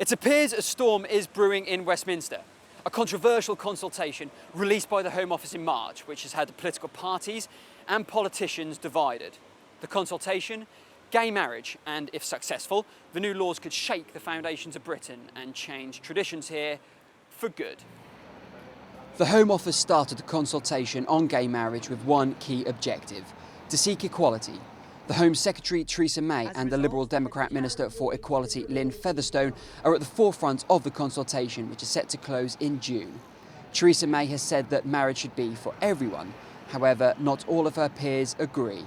It appears a storm is brewing in Westminster. A controversial consultation released by the Home Office in March, which has had political parties and politicians divided. The consultation, gay marriage, and if successful, the new laws could shake the foundations of Britain and change traditions here for good. The Home Office started the consultation on gay marriage with one key objective: to seek equality. The Home Secretary Theresa May and the Liberal Democrat Minister for Equality Lynn Featherstone are at the forefront of the consultation, which is set to close in June. Theresa May has said that marriage should be for everyone. However, not all of her peers agree.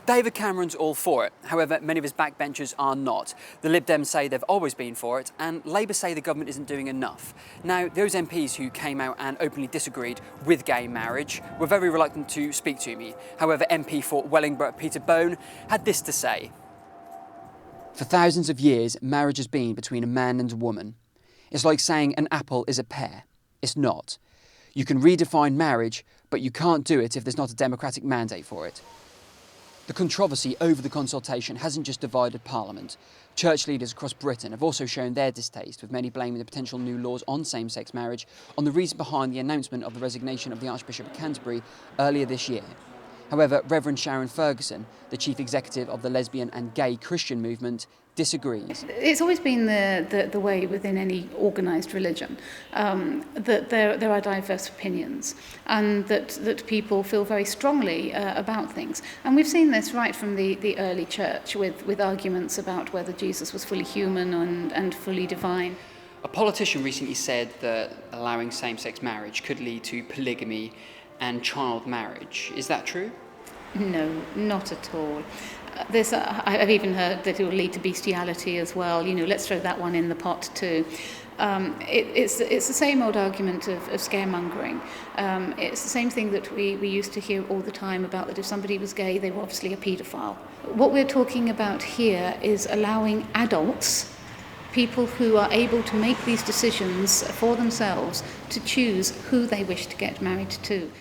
David Cameron's all for it. However, many of his backbenchers are not. The Lib Dems say they've always been for it, and Labour say the government isn't doing enough. Now, those MPs who came out and openly disagreed with gay marriage were very reluctant to speak to me. However, MP for Wellingborough Peter Bone had this to say. For thousands of years, marriage has been between a man and a woman. It's like saying an apple is a pear. It's not. You can redefine marriage, but you can't do it if there's not a democratic mandate for it. The controversy over the consultation hasn't just divided Parliament. Church leaders across Britain have also shown their distaste, with many blaming the potential new laws on same-sex marriage on the reason behind the announcement of the resignation of the Archbishop of Canterbury earlier this year. However, Reverend Sharon Ferguson, the chief executive of the lesbian and gay Christian movement, disagrees. It's always been the way within any organised religion that there are diverse opinions and that people feel very strongly about things. And we've seen this right from the early church with arguments about whether Jesus was fully human and fully divine. A politician recently said that allowing same-sex marriage could lead to polygamy and child marriage. Is that true? No, not at all. I've even heard that it will lead to bestiality as well. Let's throw that one in the pot too. It's the same old argument of scaremongering. It's the same thing that we used to hear all the time about that if somebody was gay, they were obviously a paedophile. What we're talking about here is allowing adults, people who are able to make these decisions for themselves, to choose who they wish to get married to.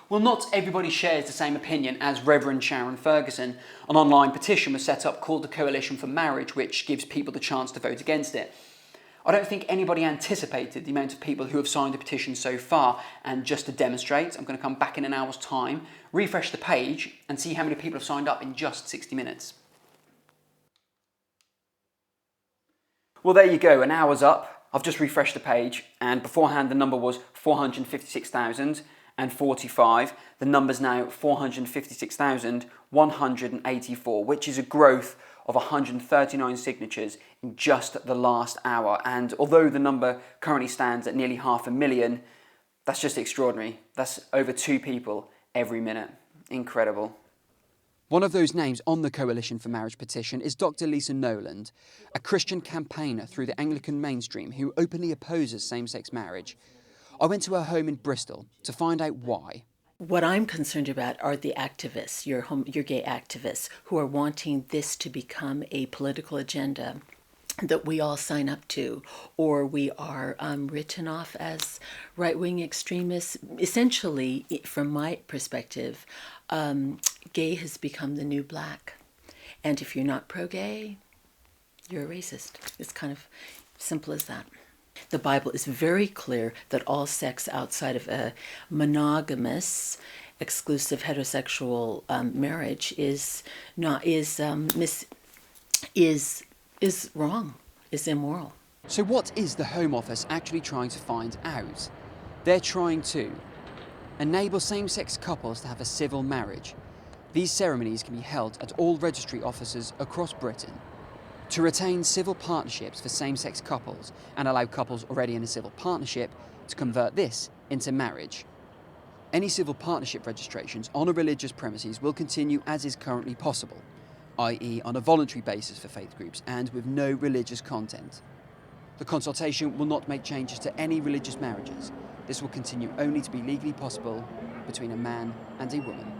Well, not everybody shares the same opinion as Reverend Sharon Ferguson. An online petition was set up called the Coalition for Marriage, which gives people the chance to vote against it. I don't think anybody anticipated the amount of people who have signed the petition so far, and just to demonstrate, I'm going to come back in an hour's time, refresh the page and see how many people have signed up in just 60 minutes. Well, there you go, an hour's up. I've just refreshed the page, and beforehand the number was 456,045. The number's now 456,184, which is a growth of 139 signatures in just the last hour. And although the number currently stands at nearly 500,000, that's just extraordinary. That's over 2 people every minute. Incredible. One of those names on the Coalition for Marriage petition is Dr. Lisa Noland, a Christian campaigner through the Anglican Mainstream who openly opposes same-sex marriage. I went to her home in Bristol to find out why. What I'm concerned about are the activists, your gay activists, who are wanting this to become a political agenda that we all sign up to, or we are written off as right-wing extremists. Essentially, from my perspective, gay has become the new black. And if you're not pro-gay, you're a racist. It's kind of simple as that. The Bible is very clear that all sex outside of a monogamous, exclusive heterosexual marriage is wrong, is immoral. So what is the Home Office actually trying to find out? They're trying to enable same-sex couples to have a civil marriage. These ceremonies can be held at all registry offices across Britain. To retain civil partnerships for same-sex couples and allow couples already in a civil partnership to convert this into marriage. Any civil partnership registrations on a religious premises will continue as is currently possible, i.e. on a voluntary basis for faith groups and with no religious content. The consultation will not make changes to any religious marriages. This will continue only to be legally possible between a man and a woman.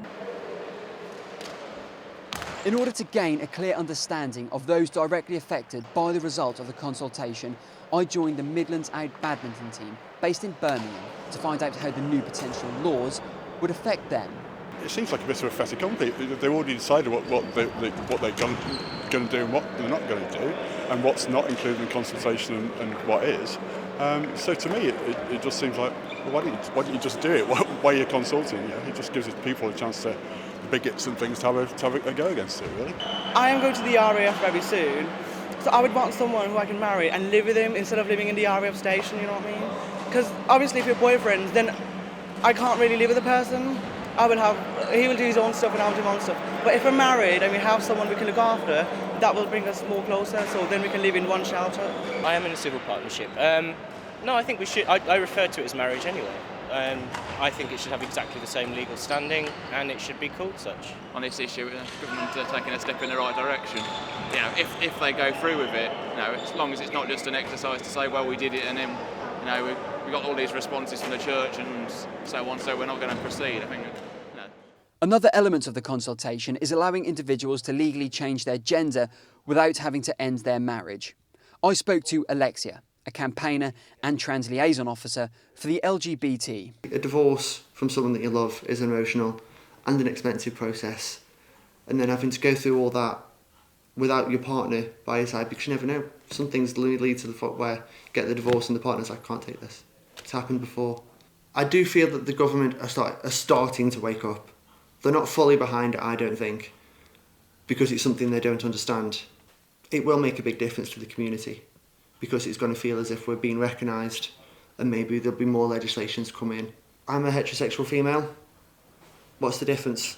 In order to gain a clear understanding of those directly affected by the result of the consultation, I joined the Midlands Out Badminton team based in Birmingham to find out how the new potential laws would affect them. it seems like a bit of a fait accompli. They've already decided what they're going to do and what they're not going to do, and what's not included in consultation and what is. So to me, it just seems like, well, why don't you just do it? Why are you consulting? It just gives people a chance to, bigots and things, to have a go against it, really. I am going to the RAF very soon, so I would want someone who I can marry and live with him instead of living in the RAF station, you know what I mean? Because obviously if you're boyfriends, then I can't really live with a person. He will do his own stuff and I'll do my own stuff. But if we're married and we have someone we can look after, that will bring us more closer, so then we can live in one shelter. I am in a civil partnership. No, I think we should. I refer to it as marriage anyway. I think it should have exactly the same legal standing, and it should be called such. On this issue, the government are taking a step in the right direction. If they go through with it, as long as it's not just an exercise to say, well, we did it, and then, we got all these responses from the church and so on, so we're not going to proceed. I think. Another element of the consultation is allowing individuals to legally change their gender without having to end their marriage. I spoke to Alexia, a campaigner and trans liaison officer for the LGBT. A divorce from someone that you love is emotional and an expensive process, and then having to go through all that without your partner by your side, because you never know. Some things lead to the point where you get the divorce and the partner's like, I can't take this. It's happened before. I do feel that the government are starting to wake up. They're not fully behind it, I don't think, because it's something they don't understand. It will make a big difference to the community, because it's going to feel as if we're being recognised, and maybe there'll be more legislations come in. I'm a heterosexual female. What's the difference?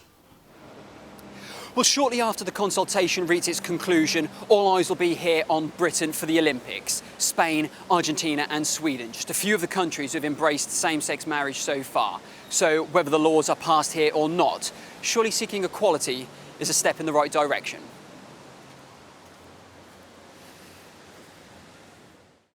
Well, shortly after the consultation reaches its conclusion, all eyes will be here on Britain for the Olympics. Spain, Argentina and Sweden, just a few of the countries who have embraced same-sex marriage so far. So whether the laws are passed here or not, surely seeking equality is a step in the right direction.